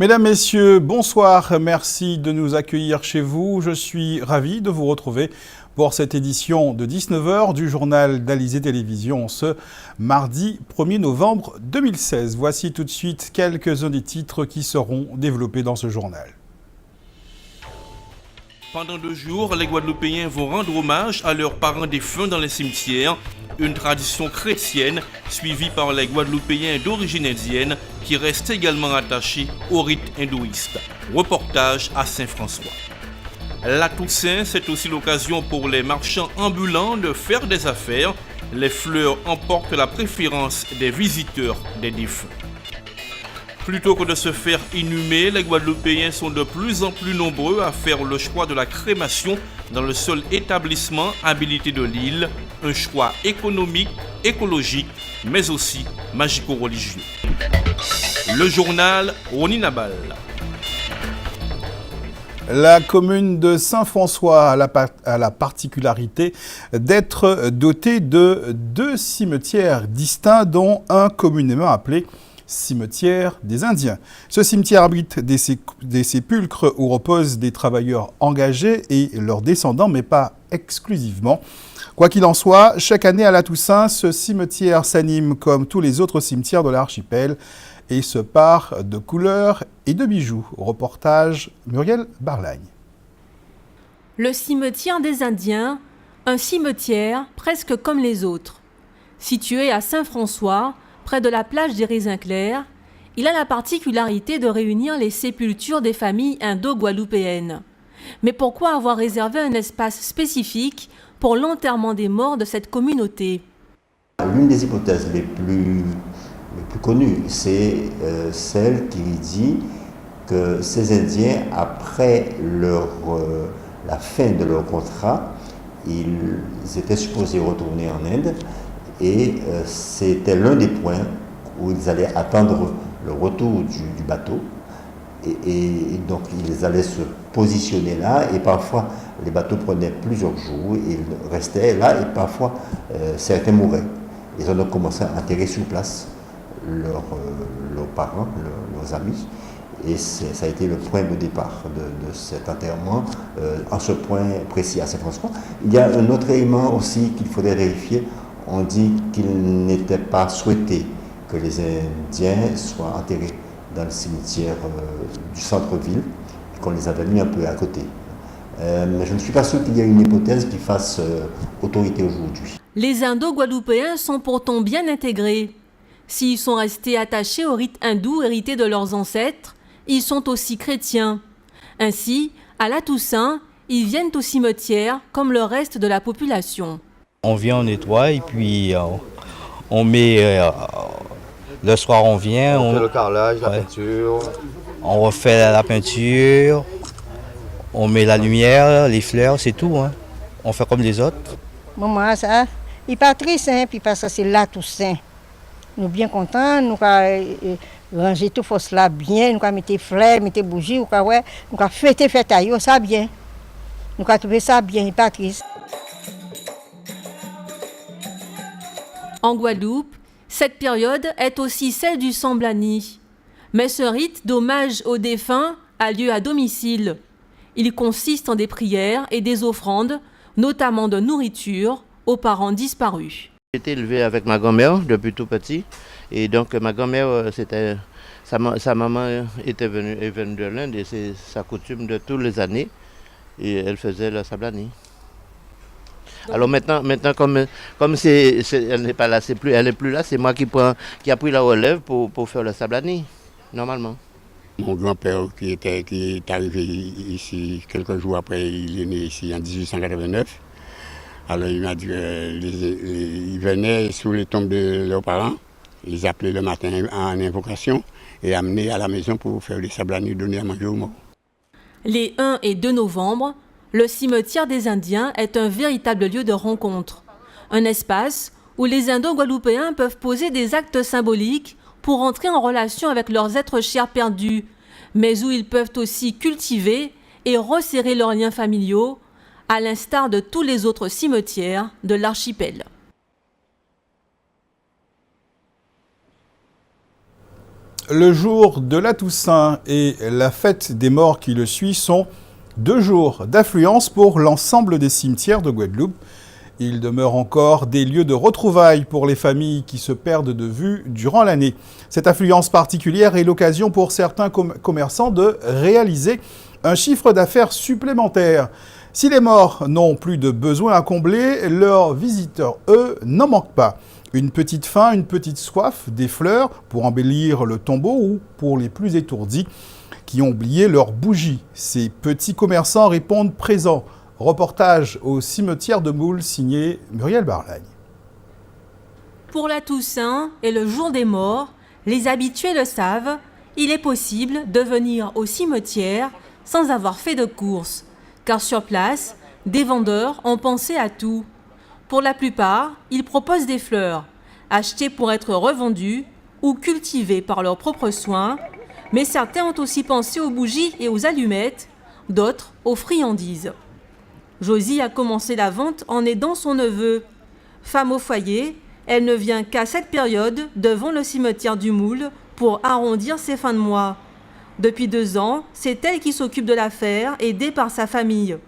Mesdames, Messieurs, bonsoir. Merci de nous accueillir chez vous. Je suis ravi de vous retrouver pour cette édition de 19h du journal d'Alizé Télévision ce mardi 1er novembre 2016. Voici tout de suite quelques-uns des titres qui seront développés dans ce journal. Pendant 2 jours, les Guadeloupéens vont rendre hommage à leurs parents défunts dans les cimetières, une tradition chrétienne suivie par les Guadeloupéens d'origine indienne qui restent également attachés au rite hindouiste. Reportage à Saint-François. La Toussaint, c'est aussi l'occasion pour les marchands ambulants de faire des affaires. Les fleurs emportent la préférence des visiteurs des défunts. Plutôt que de se faire inhumer, les Guadeloupéens sont de plus en plus nombreux à faire le choix de la crémation dans le seul établissement habilité de l'île. Un choix économique, écologique, mais aussi magico-religieux. Le journal Roni Nabal. La commune de Saint-François a la particularité d'être dotée de 2 cimetières distincts, dont un communément appelé cimetière des Indiens. Ce cimetière abrite des sépulcres où reposent des travailleurs engagés et leurs descendants, mais pas exclusivement. Quoi qu'il en soit, chaque année à la Toussaint, ce cimetière s'anime comme tous les autres cimetières de l'archipel et se pare de couleurs et de bijoux. Reportage Muriel Barlagne. Le cimetière des Indiens, un cimetière presque comme les autres. Situé à Saint-François, près de la plage des Raisins Clairs, il a la particularité de réunir les sépultures des familles indo-guadeloupéennes. Mais pourquoi avoir réservé un espace spécifique pour l'enterrement des morts de cette communauté? L'une des hypothèses les plus connues, c'est celle qui dit que ces Indiens, après la fin de leur contrat, ils étaient supposés retourner en Inde. Et c'était l'un des points où ils allaient attendre le retour du bateau. Et donc ils allaient se positionner là. Et parfois, les bateaux prenaient plusieurs jours. Et ils restaient là et parfois, certains mouraient. Ils ont donc commencé à enterrer sur place leurs parents, leurs amis. Et ça a été le point de départ de cet enterrement, en ce point précis à Saint-François. Il y a un autre élément aussi qu'il faudrait vérifier. On dit qu'il n'était pas souhaité que les Indiens soient enterrés dans le cimetière du centre-ville, et qu'on les avait mis un peu à côté. Mais je ne suis pas sûr qu'il y ait une hypothèse qui fasse autorité aujourd'hui. Les Indo-Guadeloupéens sont pourtant bien intégrés. S'ils sont restés attachés au rite hindou hérité de leurs ancêtres, ils sont aussi chrétiens. Ainsi, à la Toussaint, ils viennent au cimetière comme le reste de la population. On vient, on nettoie et puis on met, le soir on vient. On fait le carrelage, la peinture. On refait la peinture, on met la lumière, les fleurs, c'est tout. Hein. On fait comme les autres. Maman, ça, il n'est pas triste, hein, puis parce que c'est la Toussaint. Nous sommes bien contents, nous avons rangé tout là bien, nous avons mis des fleurs, mis des bougies, nous avons fêté ça bien. Nous avons trouvé ça bien, il n'est pas triste. En Guadeloupe, cette période est aussi celle du Samblani. Mais ce rite d'hommage aux défunts a lieu à domicile. Il consiste en des prières et des offrandes, notamment de nourriture, aux parents disparus. J'ai été élevé avec ma grand-mère depuis tout petit. Et donc ma grand-mère, sa maman est venue de l'Inde et c'est sa coutume de toutes les années. Et elle faisait le Sablani. Alors maintenant comme elle n'est pas là, elle n'est plus là, c'est moi qui a pris la relève pour faire le Sablani, normalement. Mon grand-père qui est arrivé ici quelques jours après, il est né ici en 1889. Alors il m'a dit qu'il venait sous les tombes de leurs parents, ils appelaient le matin en invocation et amenaient à la maison pour faire les Sablani, donner à manger aux morts. Les 1 et 2 novembre, le cimetière des Indiens est un véritable lieu de rencontre. Un espace où les Indo-Guadeloupéens peuvent poser des actes symboliques pour entrer en relation avec leurs êtres chers perdus, mais où ils peuvent aussi cultiver et resserrer leurs liens familiaux, à l'instar de tous les autres cimetières de l'archipel. Le jour de la Toussaint et la fête des morts qui le suit sont 2 jours d'affluence pour l'ensemble des cimetières de Guadeloupe. Il demeure encore des lieux de retrouvailles pour les familles qui se perdent de vue durant l'année. Cette affluence particulière est l'occasion pour certains commerçants de réaliser un chiffre d'affaires supplémentaire. Si les morts n'ont plus de besoins à combler, leurs visiteurs, eux, n'en manquent pas. Une petite faim, une petite soif, des fleurs pour embellir le tombeau ou pour les plus étourdis qui ont oublié leurs bougies. Ces petits commerçants répondent présents. Reportage au cimetière de Moule signé Muriel Barlagne. Pour la Toussaint et le jour des morts, les habitués le savent, il est possible de venir au cimetière sans avoir fait de courses. Car sur place, des vendeurs ont pensé à tout. Pour la plupart, ils proposent des fleurs, achetées pour être revendues ou cultivées par leurs propres soins. Mais certains ont aussi pensé aux bougies et aux allumettes, d'autres aux friandises. Josie a commencé la vente en aidant son neveu. Femme au foyer, elle ne vient qu'à cette période devant le cimetière du Moule pour arrondir ses fins de mois. Depuis 2 ans, c'est elle qui s'occupe de l'affaire, aidée par sa famille.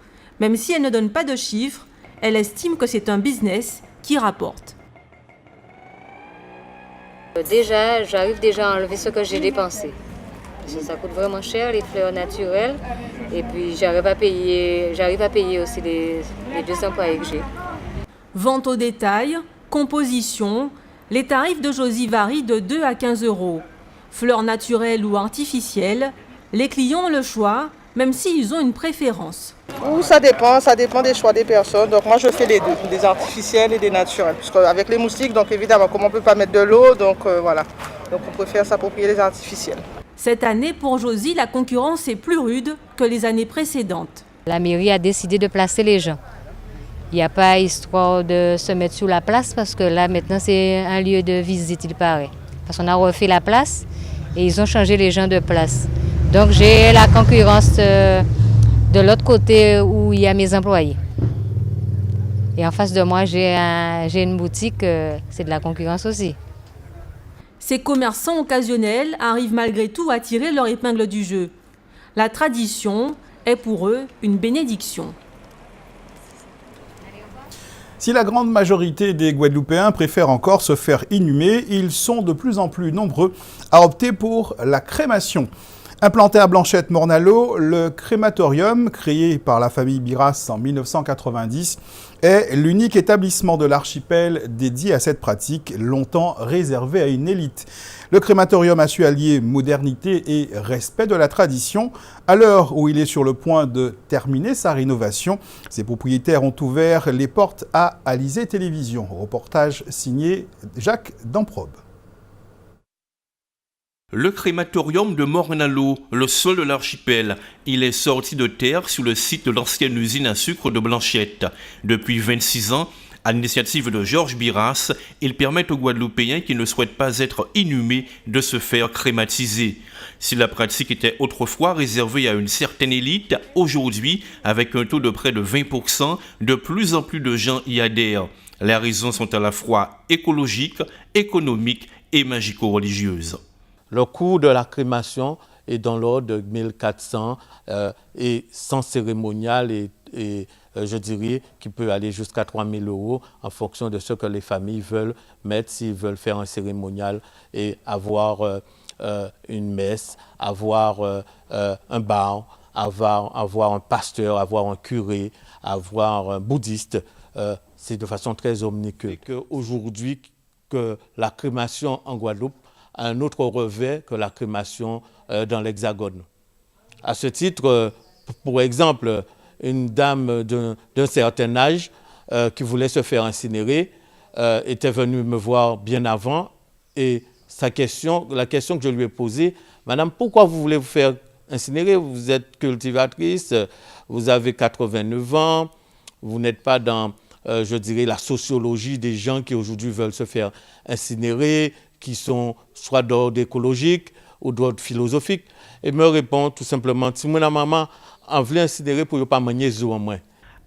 Même si elle ne donne pas de chiffres, elle estime que c'est un business qui rapporte. Déjà, j'arrive déjà à enlever ce que j'ai dépensé. Parce que ça coûte vraiment cher, les fleurs naturelles. Et puis j'arrive à payer aussi les 2 employés que j'ai. Vente au détail, composition, les tarifs de Josie varient de 2 à 15 €. Fleurs naturelles ou artificielles, les clients ont le choix, même s'ils ont une préférence. Ça dépend des choix des personnes. Donc moi je fais les deux, des artificielles et des naturelles. Parce qu'avec les moustiques, donc évidemment, comme on ne peut pas mettre de l'eau, donc voilà. Donc on préfère s'approprier les artificielles. Cette année, pour Josie, la concurrence est plus rude que les années précédentes. La mairie a décidé de placer les gens. Il n'y a pas histoire de se mettre sur la place parce que là maintenant c'est un lieu de visite, il paraît. Parce qu'on a refait la place et ils ont changé les gens de place. Donc j'ai la concurrence de l'autre côté où il y a mes employés. Et en face de moi, j'ai une boutique, c'est de la concurrence aussi. Ces commerçants occasionnels arrivent malgré tout à tirer leur épingle du jeu. La tradition est pour eux une bénédiction. Si la grande majorité des Guadeloupéens préfèrent encore se faire inhumer, ils sont de plus en plus nombreux à opter pour la crémation. Implanté à Blanchette-Mornalo, le crématorium, créé par la famille Biras en 1990, est l'unique établissement de l'archipel dédié à cette pratique, longtemps réservée à une élite. Le crématorium a su allier modernité et respect de la tradition. À l'heure où il est sur le point de terminer sa rénovation, ses propriétaires ont ouvert les portes à Alizé Télévision. Reportage signé Jacques Damprobe. Le crématorium de Mornalo, le seul de l'archipel, il est sorti de terre sur le site de l'ancienne usine à sucre de Blanchette. Depuis 26 ans, à l'initiative de Georges Biras, il permet aux Guadeloupéens qui ne souhaitent pas être inhumés de se faire crématiser. Si la pratique était autrefois réservée à une certaine élite, aujourd'hui, avec un taux de près de 20%, de plus en plus de gens y adhèrent. Les raisons sont à la fois écologiques, économiques et magico-religieuses. Le coût de la crémation est dans l'ordre de 1400 et sans cérémonial et je dirais qu'il peut aller jusqu'à 3000 € en fonction de ce que les familles veulent mettre, s'ils veulent faire un cérémonial et avoir une messe, avoir un bar, avoir un pasteur, avoir un curé, avoir un bouddhiste. C'est de façon très omniqueuse. Aujourd'hui, que la crémation en Guadeloupe a un autre revers que la crémation dans l'Hexagone. À ce titre, pour exemple, une dame d'un certain âge qui voulait se faire incinérer était venue me voir bien avant et la question que je lui ai posée, « Madame, pourquoi vous voulez vous faire incinérer? Vous êtes cultivatrice, vous avez 89 ans, vous n'êtes pas dans, je dirais, la sociologie des gens qui aujourd'hui veulent se faire incinérer, qui sont soit d'ordre écologique ou d'ordre philosophique. » Et me répond tout simplement, « Si mon maman en voulait incinérer pour ne pas manger zo en moins. »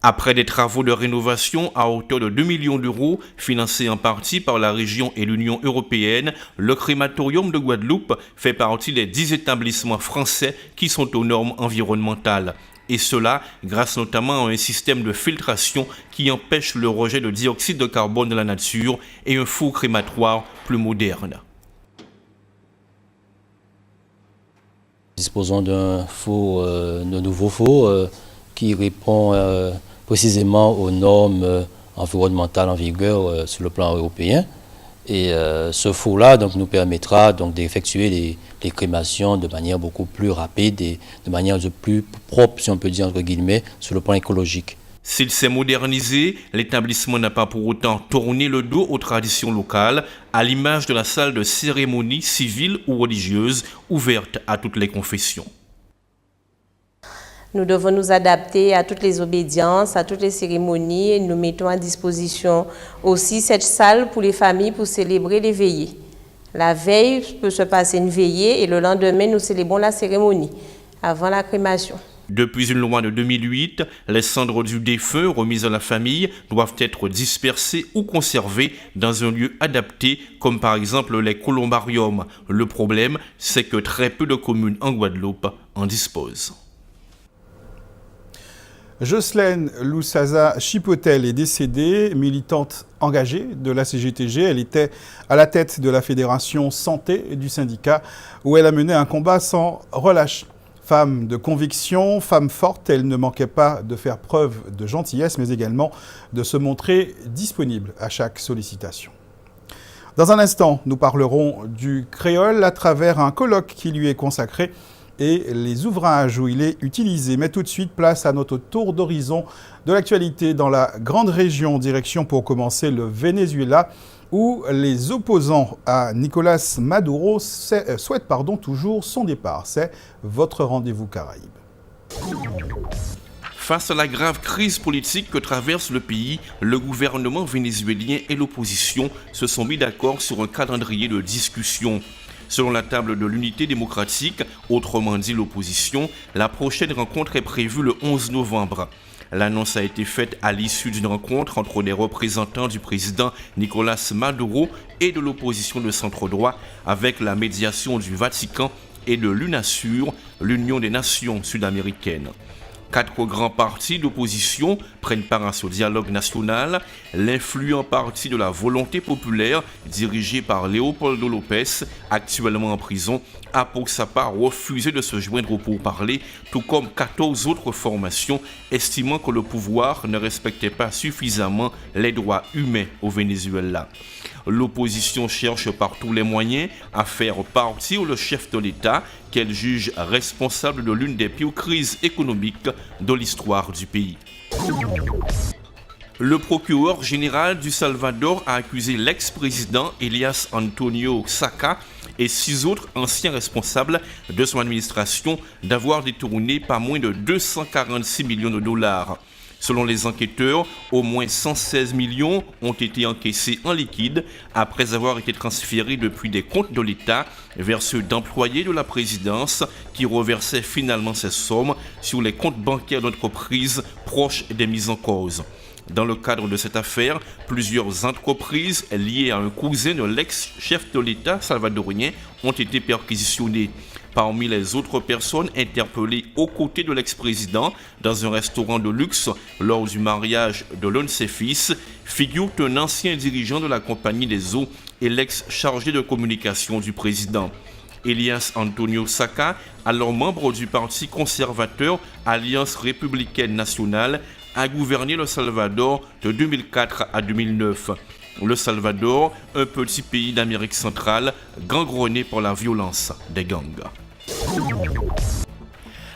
Après des travaux de rénovation à hauteur de 2 millions d'euros, financés en partie par la région et l'Union européenne, le crématorium de Guadeloupe fait partie des 10 établissements français qui sont aux normes environnementales. Et cela grâce notamment à un système de filtration qui empêche le rejet de dioxyde de carbone de la nature et un four crématoire plus moderne. Disposons d'un nouveau four qui répond précisément aux normes environnementales en vigueur sur le plan européen. Et ce four-là nous permettra d'effectuer les crémations de manière beaucoup plus rapide et de manière plus propre, si on peut dire entre guillemets, sur le plan écologique. S'il s'est modernisé, l'établissement n'a pas pour autant tourné le dos aux traditions locales, à l'image de la salle de cérémonie civile ou religieuse ouverte à toutes les confessions. Nous devons nous adapter à toutes les obédiences, à toutes les cérémonies et nous mettons à disposition aussi cette salle pour les familles pour célébrer les veillées. La veille peut se passer une veillée et le lendemain, nous célébrons la cérémonie avant la crémation. Depuis une loi de 2008, les cendres du défunt remises à la famille doivent être dispersées ou conservées dans un lieu adapté, comme par exemple les columbariums. Le problème, c'est que très peu de communes en Guadeloupe en disposent. Jocelyne Loussaza Chipotel est décédée, militante engagée de la CGTG. Elle était à la tête de la Fédération Santé du syndicat où elle a mené un combat sans relâche. Femme de conviction, femme forte, elle ne manquait pas de faire preuve de gentillesse, mais également de se montrer disponible à chaque sollicitation. Dans un instant, nous parlerons du créole à travers un colloque qui lui est consacré et les ouvrages où il est utilisé. Mais tout de suite, place à notre tour d'horizon de l'actualité dans la grande région. Direction pour commencer le Venezuela, où les opposants à Nicolás Maduro souhaitent toujours son départ. C'est votre rendez-vous Caraïbes. Face à la grave crise politique que traverse le pays, le gouvernement vénézuélien et l'opposition se sont mis d'accord sur un calendrier de discussion. Selon la table de l'unité démocratique, autrement dit l'opposition, la prochaine rencontre est prévue le 11 novembre. L'annonce a été faite à l'issue d'une rencontre entre des représentants du président Nicolás Maduro et de l'opposition de centre-droit avec la médiation du Vatican et de l'UNASUR, l'Union des Nations Sud-Américaines. 4 grands partis d'opposition prennent part à ce dialogue national. L'influent parti de la volonté populaire, dirigé par Leopoldo López, actuellement en prison, a pour sa part refusé de se joindre aux pourparlers, tout comme 14 autres formations, estimant que le pouvoir ne respectait pas suffisamment les droits humains au Venezuela. L'opposition cherche par tous les moyens à faire partir le chef de l'État qu'elle juge responsable de l'une des pires crises économiques de l'histoire du pays. Le procureur général du Salvador a accusé l'ex-président Elias Antonio Saca et 6 autres anciens responsables de son administration d'avoir détourné pas moins de 246 millions de dollars. Selon les enquêteurs, au moins 116 millions ont été encaissés en liquide après avoir été transférés depuis des comptes de l'État vers ceux d'employés de la présidence qui reversaient finalement ces sommes sur les comptes bancaires d'entreprises proches des mises en cause. Dans le cadre de cette affaire, plusieurs entreprises liées à un cousin de l'ex-chef de l'État salvadorien ont été perquisitionnées. Parmi les autres personnes interpellées aux côtés de l'ex-président dans un restaurant de luxe lors du mariage de l'un de ses fils, figure un ancien dirigeant de la Compagnie des eaux et l'ex-chargé de communication du président. Elias Antonio Saca, alors membre du parti conservateur Alliance républicaine nationale, a gouverné le Salvador de 2004 à 2009. Le Salvador, un petit pays d'Amérique centrale, gangrené par la violence des gangs.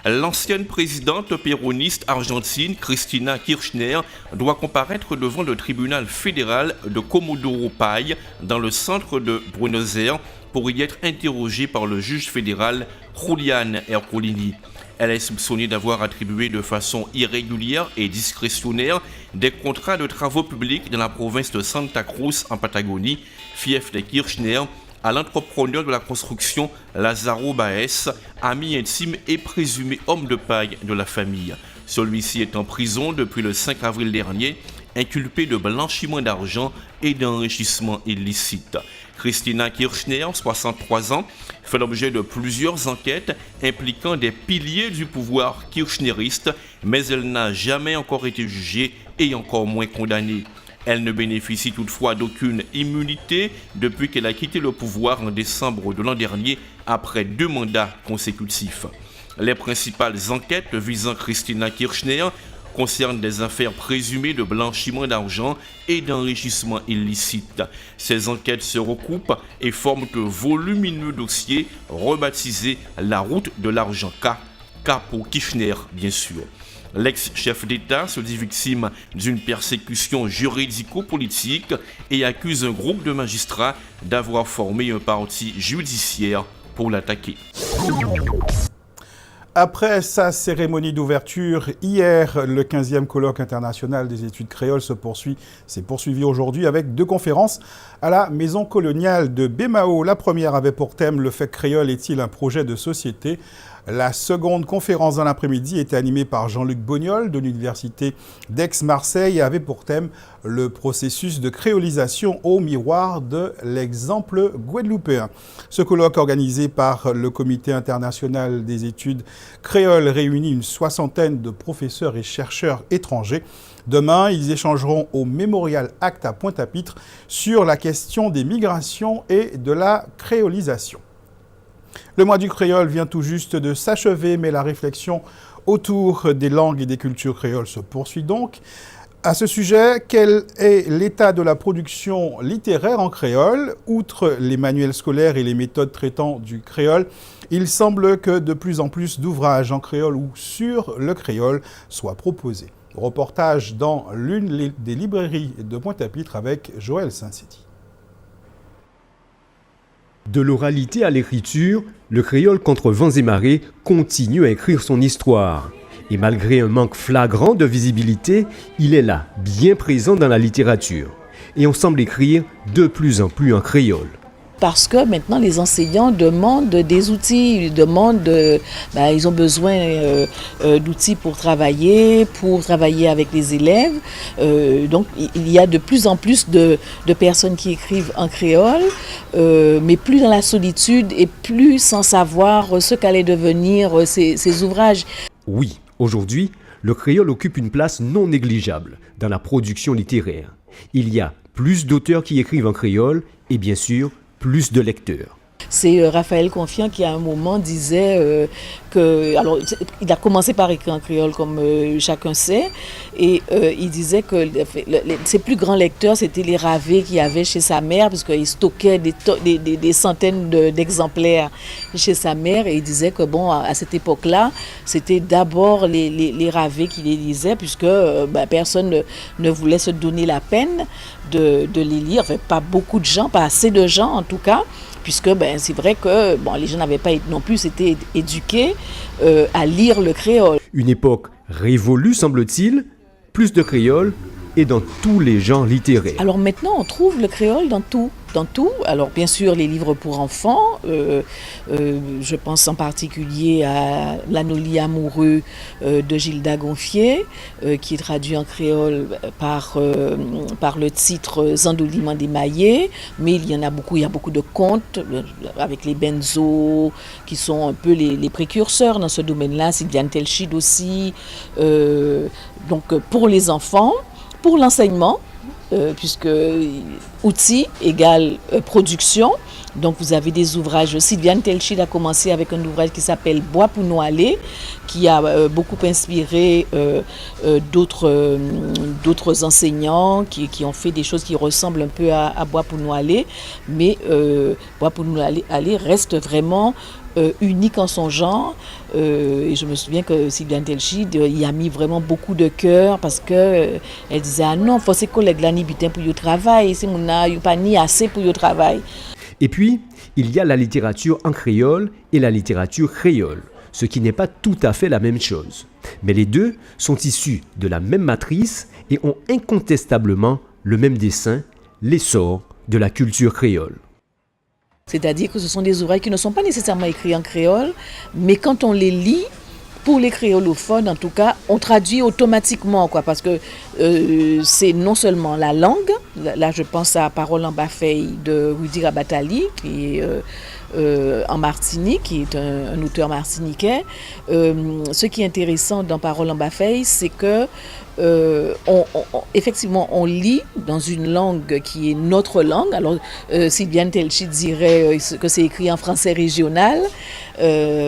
L'ancienne présidente péroniste argentine Cristina Kirchner doit comparaître devant le tribunal fédéral de Comodoro Pai dans le centre de Buenos Aires pour y être interrogée par le juge fédéral Julián Ercolini. Elle est soupçonnée d'avoir attribué de façon irrégulière et discrétionnaire des contrats de travaux publics dans la province de Santa Cruz en Patagonie, fief des Kirchner, à l'entrepreneur de la construction Lázaro Báez, ami intime et présumé homme de paille de la famille. Celui-ci est en prison depuis le 5 avril dernier, inculpé de blanchiment d'argent et d'enrichissement illicite. Christina Kirchner, 63 ans, fait l'objet de plusieurs enquêtes impliquant des piliers du pouvoir kirchneriste, mais elle n'a jamais encore été jugée et encore moins condamnée. Elle ne bénéficie toutefois d'aucune immunité depuis qu'elle a quitté le pouvoir en décembre de l'an dernier après 2 mandats consécutifs. Les principales enquêtes visant Christina Kirchner concernent des affaires présumées de blanchiment d'argent et d'enrichissement illicite. Ces enquêtes se recoupent et forment un volumineux dossier rebaptisé la route de l'argent K pour Kirchner bien sûr. L'ex-chef d'État se dit victime d'une persécution juridico-politique et accuse un groupe de magistrats d'avoir formé un parti judiciaire pour l'attaquer. Après sa cérémonie d'ouverture, hier, le 15e colloque international des études créoles s'est poursuivi aujourd'hui avec 2 conférences à la maison coloniale de Bémao. La première avait pour thème « Le fait créole est-il un projet de société ?» La seconde conférence dans l'après-midi était animée par Jean-Luc Bognol de l'Université d'Aix-Marseille et avait pour thème le processus de créolisation au miroir de l'exemple guadeloupéen. Ce colloque organisé par le Comité international des études créoles réunit une 60aine de professeurs et chercheurs étrangers. Demain, ils échangeront au Memorial Act à Pointe-à-Pitre sur la question des migrations et de la créolisation. Le mois du créole vient tout juste de s'achever, mais la réflexion autour des langues et des cultures créoles se poursuit donc. À ce sujet, quel est l'état de la production littéraire en créole? Outre les manuels scolaires et les méthodes traitant du créole, il semble que de plus en plus d'ouvrages en créole ou sur le créole soient proposés. Reportage dans l'une des librairies de Pointe-à-Pitre avec Joël Saint-Sédi. De l'oralité à l'écriture, le créole contre vents et marées continue à écrire son histoire. Et malgré un manque flagrant de visibilité, il est là, bien présent dans la littérature. Et on semble écrire de plus en plus en créole. Parce que maintenant les enseignants demandent des outils, ils ont besoin d'outils pour travailler avec les élèves. Donc il y a de plus en plus de personnes qui écrivent en créole, mais plus dans la solitude et plus sans savoir ce qu'allaient devenir ces ouvrages. Oui, aujourd'hui, le créole occupe une place non négligeable dans la production littéraire. Il y a plus d'auteurs qui écrivent en créole et bien sûr, plus de lecteurs. C'est Raphaël Confiant qui à un moment disait il a commencé par écrire en créole comme chacun sait, et il disait que ses plus grands lecteurs c'était les ravés qu'il y avait chez sa mère, parce qu'il stockait des centaines d'exemplaires chez sa mère, et il disait que à cette époque-là, c'était d'abord les ravés qui les lisaient, puisque personne ne voulait se donner la peine de les lire, enfin, pas beaucoup de gens, pas assez de gens en tout cas, puisque c'est vrai que les gens n'avaient pas non plus été éduqués à lire le créole. Une époque révolue, semble-t-il, plus de créole et dans tous les genres littéraires. Alors maintenant, on trouve le créole dans tout. Alors bien sûr, les livres pour enfants, je pense en particulier à L'Anoli amoureux de Gilda Gonfier, qui est traduit en créole par le titre Zandoliment d'émaillé, mais il y a beaucoup de contes avec les Benzo, qui sont un peu les précurseurs dans ce domaine-là, Sylviane Telchid aussi, donc pour les enfants, pour l'enseignement, puisque outils égale production. Donc vous avez des ouvrages. Sylviane Telchid a commencé avec un ouvrage qui s'appelle Bois pour nous aller, qui a beaucoup inspiré d'autres enseignants qui ont fait des choses qui ressemblent un peu à Bois pour nous aller. Mais Bois pour nous aller reste vraiment unique en son genre, et je me souviens que Sylviane Telchid y a mis vraiment beaucoup de cœur, parce que elle disait non, faut ces collègues là ni bitin pour le travail, c'est mon a pas ni assez pour le travail. Et puis il y a la littérature en créole et la littérature créole, ce qui n'est pas tout à fait la même chose, mais les deux sont issus de la même matrice et ont incontestablement le même dessein, l'essor de la culture créole. C'est-à-dire que ce sont des ouvrages qui ne sont pas nécessairement écrits en créole, mais quand on les lit, pour les créolophones, en tout cas, on traduit automatiquement, quoi, parce que c'est non seulement la langue, là je pense à Parole en Bafeuille de Rudy Rabatali, qui est en Martinique, qui est un auteur martiniquais. Ce qui est intéressant dans Parole en Bafeuille, c'est que effectivement, on lit dans une langue qui est notre langue. Alors, Sylviane Telchi dirait que c'est écrit en français régional,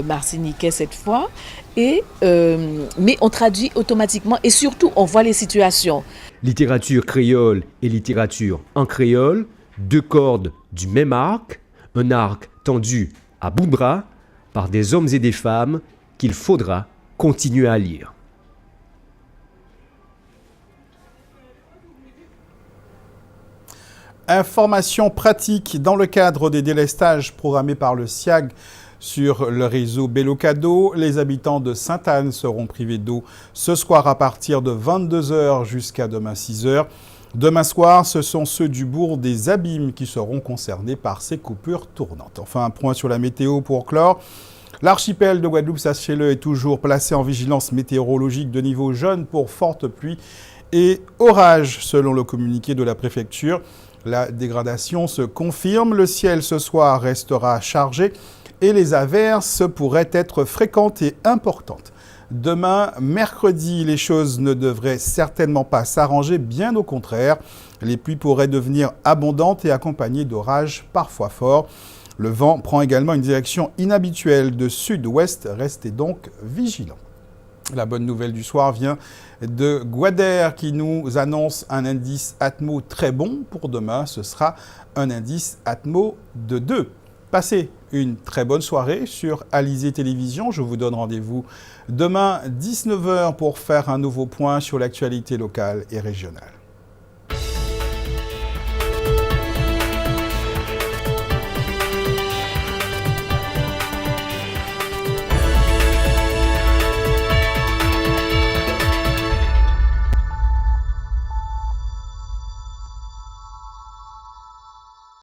martiniquais cette fois. Mais on traduit automatiquement et surtout on voit les situations. Littérature créole et littérature en créole, deux cordes du même arc, un arc tendu à bout de bras par des hommes et des femmes qu'il faudra continuer à lire. Information pratique dans le cadre des délestages programmés par le SIAG sur le réseau Bellocado. Les habitants de Sainte-Anne seront privés d'eau ce soir à partir de 22h jusqu'à demain 6h. Demain soir, ce sont ceux du bourg des Abîmes qui seront concernés par ces coupures tournantes. Enfin, un point sur la météo pour clore. L'archipel de Guadeloupe, sachez-le, est toujours placé en vigilance météorologique de niveau jaune pour fortes pluies et orages, selon le communiqué de la préfecture. La dégradation se confirme. Le ciel ce soir restera chargé et les averses pourraient être fréquentes et importantes. Demain, mercredi, les choses ne devraient certainement pas s'arranger, bien au contraire. Les pluies pourraient devenir abondantes et accompagnées d'orages parfois forts. Le vent prend également une direction inhabituelle de sud-ouest. Restez donc vigilants. La bonne nouvelle du soir vient de Guader qui nous annonce un indice Atmo très bon. Pour demain, ce sera un indice Atmo de 2. Passez une très bonne soirée sur Alizé Télévision. Je vous donne rendez-vous demain 19h pour faire un nouveau point sur l'actualité locale et régionale.